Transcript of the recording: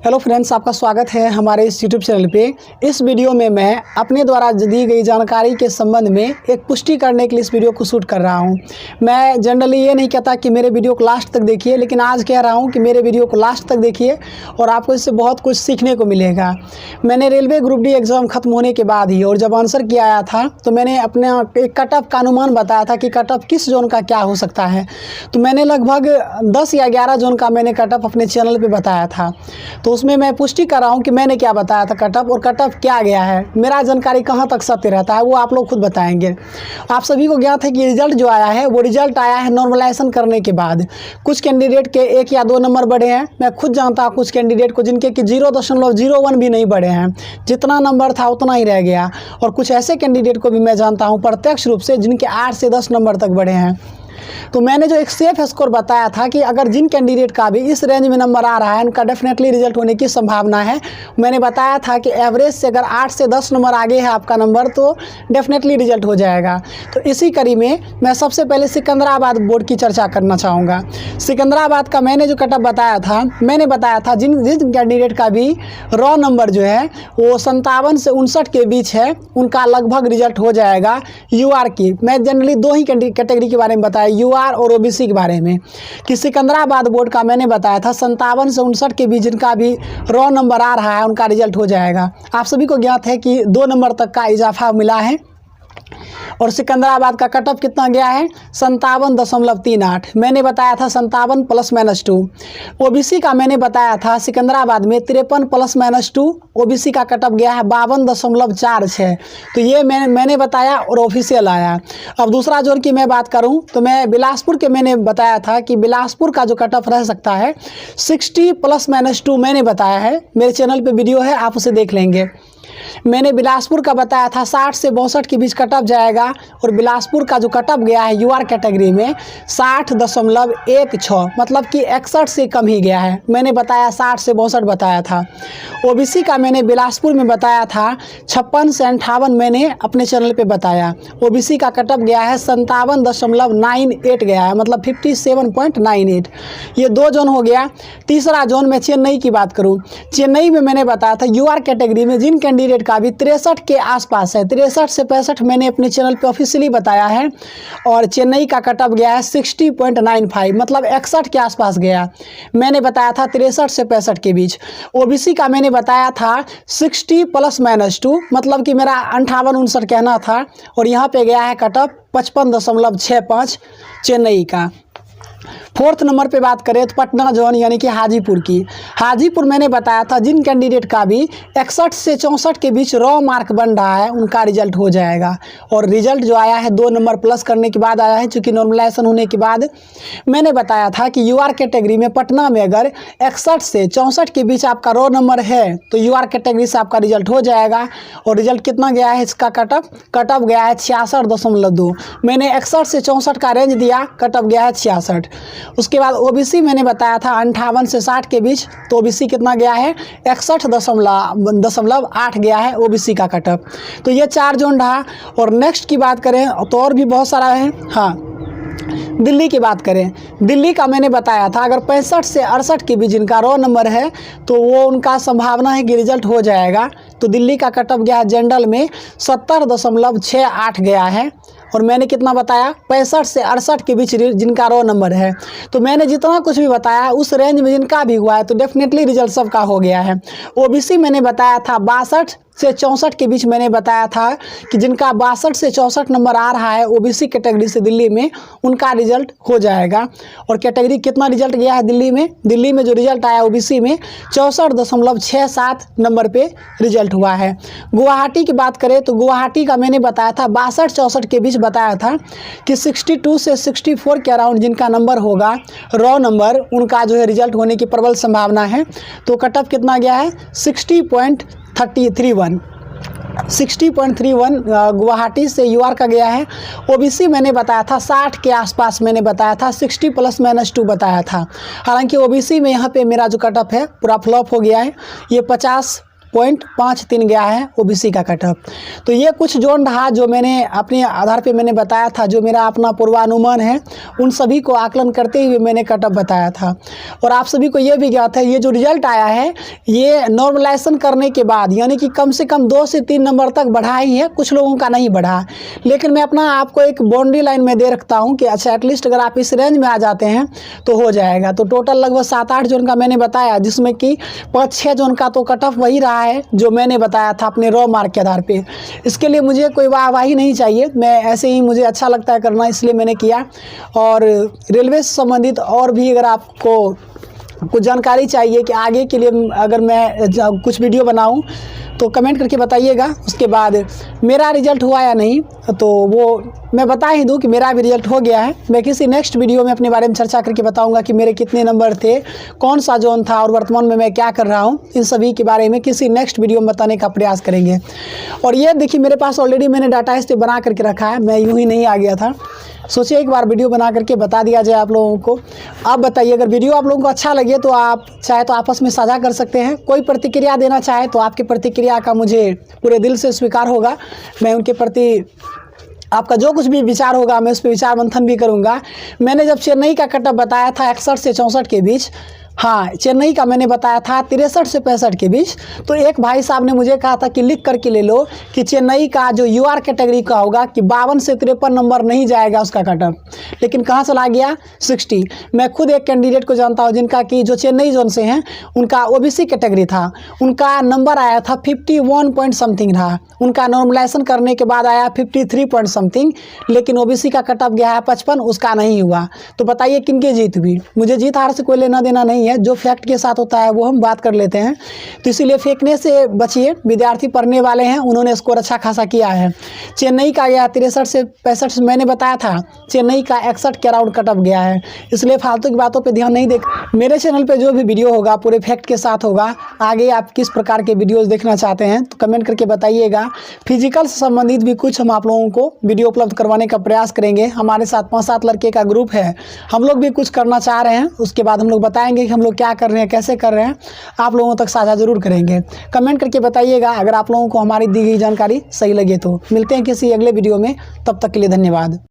Hello friends, आपका स्वागत है हमारे इस यूट्यूब चैनल पे। इस वीडियो में मैं अपने द्वारा दी गई जानकारी के संबंध में एक पुष्टि करने के लिए इस वीडियो को शूट कर रहा हूं। मैं जनरली ये नहीं कहता कि मेरे वीडियो को लास्ट तक देखिए, लेकिन आज कह रहा हूं कि मेरे वीडियो को लास्ट तक देखिए और आपको इससे बहुत कुछ सीखने को मिलेगा। मैंने रेलवे ग्रुप डी एग्ज़ाम ख़त्म होने के बाद ही और जब आंसर किया आया था तो मैंने अपने एक कट ऑफ का अनुमान बताया था कि कट ऑफ किस जोन का क्या हो सकता है। तो मैंने लगभग 10 या 11 जोन का मैंने कट ऑफ अपने चैनल पर बताया था। तो उसमें मैं पुष्टि कर रहा हूं कि मैंने क्या बताया था कट ऑफ और कट ऑफ क्या गया है, मेरा जानकारी कहां तक सत्य रहता है वो आप लोग खुद बताएंगे। आप सभी को ज्ञात है कि रिजल्ट जो आया है वो रिजल्ट आया है नॉर्मलाइजेशन करने के बाद। कुछ कैंडिडेट के 1 या 2 नंबर बढ़े हैं। मैं खुद जानता हूं कुछ कैंडिडेट को जिनके कि 0.01 भी नहीं बढ़े हैं, जितना नंबर था उतना ही रह गया। और कुछ ऐसे कैंडिडेट को भी मैं जानता हूँ प्रत्यक्ष रूप से जिनके 8 से 10 नंबर तक बढ़े हैं। तो मैंने जो एक सेफ स्कोर बताया था कि अगर जिन कैंडिडेट का भी इस रेंज में नंबर आ रहा है उनका डेफिनेटली रिजल्ट होने की संभावना है। मैंने बताया था कि एवरेज से अगर 8 से 10 नंबर आगे है आपका नंबर तो डेफिनेटली रिजल्ट हो जाएगा। तो इसी कड़ी में मैं सबसे पहले सिकंदराबाद बोर्ड की चर्चा करना चाहूँगा। सिकंदराबाद का मैंने जो कटअप बताया था, मैंने बताया था जिन कैंडिडेट का भी रॉ नंबर जो है वो 57 से 59 के बीच है उनका लगभग रिजल्ट हो जाएगा। यूआर की मैं जनरली 2 ही कैटेगरी के बारे में बताया, यूआर और ओबीसी के बारे में, कि सिकंदराबाद बोर्ड का मैंने बताया था 57 से 59 के बीच जिनका भी रॉ नंबर आ रहा है उनका रिजल्ट हो जाएगा। आप सभी को ज्ञात है कि 2 नंबर तक का इजाफा मिला है और सिकंदराबाद का कट ऑफ कितना गया है 57.38। मैंने बताया था 57 ±2। ओबीसी का मैंने बताया था सिकंदराबाद में 53 ±2। ओबीसी का कट ऑफ गया है 52.46। तो ये मैंने बताया और ऑफिशियल आया। अब दूसरा जोन की मैं बात करूं तो मैं बिलासपुर के मैंने बताया था कि बिलासपुर का जो कट ऑफ रह सकता है 60 ±2 मैंने बताया है। मेरे चैनल पे वीडियो है, आप उसे देख लेंगे। मैंने बिलासपुर का बताया था 60 से 62 के बीच कट ऑफ जाएगा और बिलासपुर का जो कट ऑफ गया है यूआर कैटेगरी में 60.16, मतलब कि 61 से कम ही गया है। मैंने बताया 60 से 62 बताया था। ओबीसी का मैंने बिलासपुर में बताया था 56 से 58 मैंने अपने चैनल पे बताया। ओबीसी का कट ऑफ गया है 57.98 गया है, मतलब 57.98। ये 2 जोन हो गया। तीसरा जोन मैं चेन्नई की बात करूँ, चेन्नई में मैंने बताया था यूआर कैटेगरी में जिन कैंडिडेट का भी 63 के आसपास है, 63 से 65 मैंने अपने चैनल पे ऑफिशियली बताया है और चेन्नई का कट ऑफ गया है 60.95, मतलब 61 के आसपास गया। मैंने बताया था 63 से 65 के बीच। ओबीसी का मैंने बताया था 60 ±2, मतलब कि मेरा 58-59 कहना था और यहाँ पे गया है कट ऑफ 55.65 चेन्नई का। 4th नंबर पे बात करें तो पटना जोन यानी कि हाजीपुर की। हाजीपुर मैंने बताया था जिन कैंडिडेट का भी 61 से 64 के बीच रॉ मार्क बन रहा है उनका रिजल्ट हो जाएगा। और रिजल्ट जो आया है 2 नंबर प्लस करने के बाद आया है, चूँकि नॉर्मलाइजेशन होने के बाद। मैंने बताया था कि यूआर कैटेगरी में पटना में अगर 61 से 64 के बीच आपका रॉ नंबर है तो यूआर कैटेगरी से आपका रिजल्ट हो जाएगा। और रिजल्ट कितना गया है इसका कट ऑफ गया है 66.2। मैंने 61 से 64 का रेंज दिया, कट ऑफ गया है 66। उसके बाद ओबीसी मैंने बताया था 58 से 60 के बीच, तो ओबीसी कितना गया है 61.8 गया है ओबीसी का कट ऑफ। तो ये 4 जोन रहा। और नेक्स्ट की बात करें तो और भी बहुत सारा है। हाँ, दिल्ली की बात करें, दिल्ली का मैंने बताया था अगर 65 से 68 के बीच जिनका रॉ नंबर है तो वो उनका संभावना है कि रिजल्ट हो जाएगा। तो दिल्ली का कट ऑफ गया है जनरल में 70.68 गया है। और मैंने कितना बताया 65 से 68 के बीच जिनका रॉ नंबर है। तो मैंने जितना कुछ भी बताया उस रेंज में जिनका भी हुआ है तो डेफिनेटली रिजल्ट सबका हो गया है। ओबीसी मैंने बताया था 62 से 64 के बीच मैंने बताया था कि जिनका 62 से 64 नंबर आ रहा है ओबीसी कैटेगरी से दिल्ली में उनका रिजल्ट हो जाएगा। और कैटेगरी कितना रिजल्ट गया है दिल्ली में जो रिजल्ट आया ओबीसी में 64.67 नंबर पे रिजल्ट हुआ है। गुवाहाटी की बात करें तो गुवाहाटी का मैंने बताया था 62-64 के बीच बताया था कि 62 से 64 के अराउंड जिनका नंबर होगा रॉ नंबर उनका जो है रिजल्ट होने की प्रबल संभावना है। तो कट ऑफ कितना गया है 60.31 गुवाहाटी से यूआर का गया है। ओबीसी मैंने बताया था 60 के आसपास मैंने बताया था, 60 ±2 बताया था। हालांकि ओबीसी में यहाँ पे मेरा जो कट ऑफ है पूरा फ्लॉप हो गया है। ये 50 .53 गया है ओबीसी का कट ऑफ। तो ये कुछ जोन रहा जो मैंने अपने आधार पे मैंने बताया था, जो मेरा अपना पूर्वानुमान है उन सभी को आकलन करते हुए मैंने कट ऑफ बताया था। और आप सभी को ये भी ज्ञात है ये जो रिजल्ट आया है ये नॉर्मलाइजेशन करने के बाद, यानी कि कम से कम 2 से 3 नंबर तक बढ़ा ही है, कुछ लोगों का नहीं बढ़ा। लेकिन मैं अपना आपको एक बाउंड्री लाइन में दे रखता हूँ कि अच्छा एटलीस्ट अगर आप इस रेंज में आ जाते हैं तो हो जाएगा। तो टोटल लगभग 7-8 जोन का मैंने बताया, जिसमें कि 5-6 जोन का तो कट ऑफ वही रहा है जो मैंने बताया था अपने रॉ मार्क के आधार पे। इसके लिए मुझे कोई वाहवाही नहीं चाहिए, मैं ऐसे ही मुझे अच्छा लगता है करना, इसलिए मैंने किया। और रेलवे से संबंधित और भी अगर आपको कुछ जानकारी चाहिए कि आगे के लिए अगर मैं कुछ वीडियो बनाऊं तो कमेंट करके बताइएगा। उसके बाद मेरा रिजल्ट हुआ या नहीं तो वो मैं बता ही दूं कि मेरा भी रिजल्ट हो गया है। मैं किसी नेक्स्ट वीडियो में अपने बारे में चर्चा करके बताऊंगा कि मेरे कितने नंबर थे, कौन सा जोन था और वर्तमान में मैं क्या कर रहा हूं, इन सभी के बारे में किसी नेक्स्ट वीडियो में बताने का प्रयास करेंगे। और ये देखिए मेरे पास ऑलरेडी मैंने डाटा इस पर बना करके रखा है, मैं यूँ ही नहीं आ गया था। सोचिए एक बार वीडियो बना करके बता दिया जाए आप लोगों को। आप बताइए अगर वीडियो आप लोगों को अच्छा लगे तो आप चाहे तो आपस में साझा कर सकते हैं। कोई प्रतिक्रिया देना चाहे तो आपकी प्रतिक्रिया का मुझे पूरे दिल से स्वीकार होगा। मैं उनके प्रति आपका जो कुछ भी विचार होगा मैं उस पर विचार मंथन भी करूंगा। मैंने जब चेन्नई का कट ऑफ बताया था 61 से 64 के बीच, हाँ चेन्नई का मैंने बताया था 63 से 65 के बीच, तो एक भाई साहब ने मुझे कहा था कि लिख करके ले लो कि चेन्नई का जो यूआर कैटेगरी का होगा कि 52 से 53 नंबर नहीं जाएगा उसका कट ऑफ, लेकिन कहाँ चला गया 60। मैं खुद एक कैंडिडेट को जानता हूँ जिनका कि जो चेन्नई जोन से हैं, उनका ओबीसी कैटेगरी था, उनका नंबर आया था 51 पॉइंट समथिंग रहा, उनका नॉर्मलाइजेशन करने के बाद आया 53 पॉइंट समथिंग, लेकिन ओबीसी का कट ऑफ गया है 55, उसका नहीं हुआ। तो बताइए किनकी जीत हुई? मुझे जीत हार से कोई लेना देना नहीं है, जो फैक्ट के साथ होता है वो हम बात कर लेते हैं। तो इसीलिए फेंकने से बचिए, विद्यार्थी पढ़ने वाले हैं, उन्होंने स्कोर अच्छा खासा किया है। चेन्नई का गया 63 से 65, मैंने बताया था चेन्नई का 61 के अराउंड कट ऑफ गया है, इसलिए फालतू की बातों पे ध्यान नहीं दे। मेरे चैनल पे जो भी वीडियो होगा पूरे फैक्ट के साथ होगा। आगे आप किस प्रकार के वीडियोज़ देखना चाहते हैं तो कमेंट करके बताइएगा। फिजिकल से संबंधित भी कुछ हम आप लोगों को वीडियो उपलब्ध करवाने का प्रयास करेंगे। हमारे साथ 5-7 लड़के का ग्रुप है, हम लोग भी कुछ करना चाह रहे हैं, उसके बाद हम लोग बताएंगे कि हम लोग क्या कर रहे हैं, कैसे कर रहे हैं, आप लोगों तक साझा जरूर करेंगे। कमेंट करके बताइएगा अगर आप लोगों को हमारी दी गई जानकारी सही लगे तो। मिलते हैं किसी अगले वीडियो में, तब तक के लिए धन्यवाद।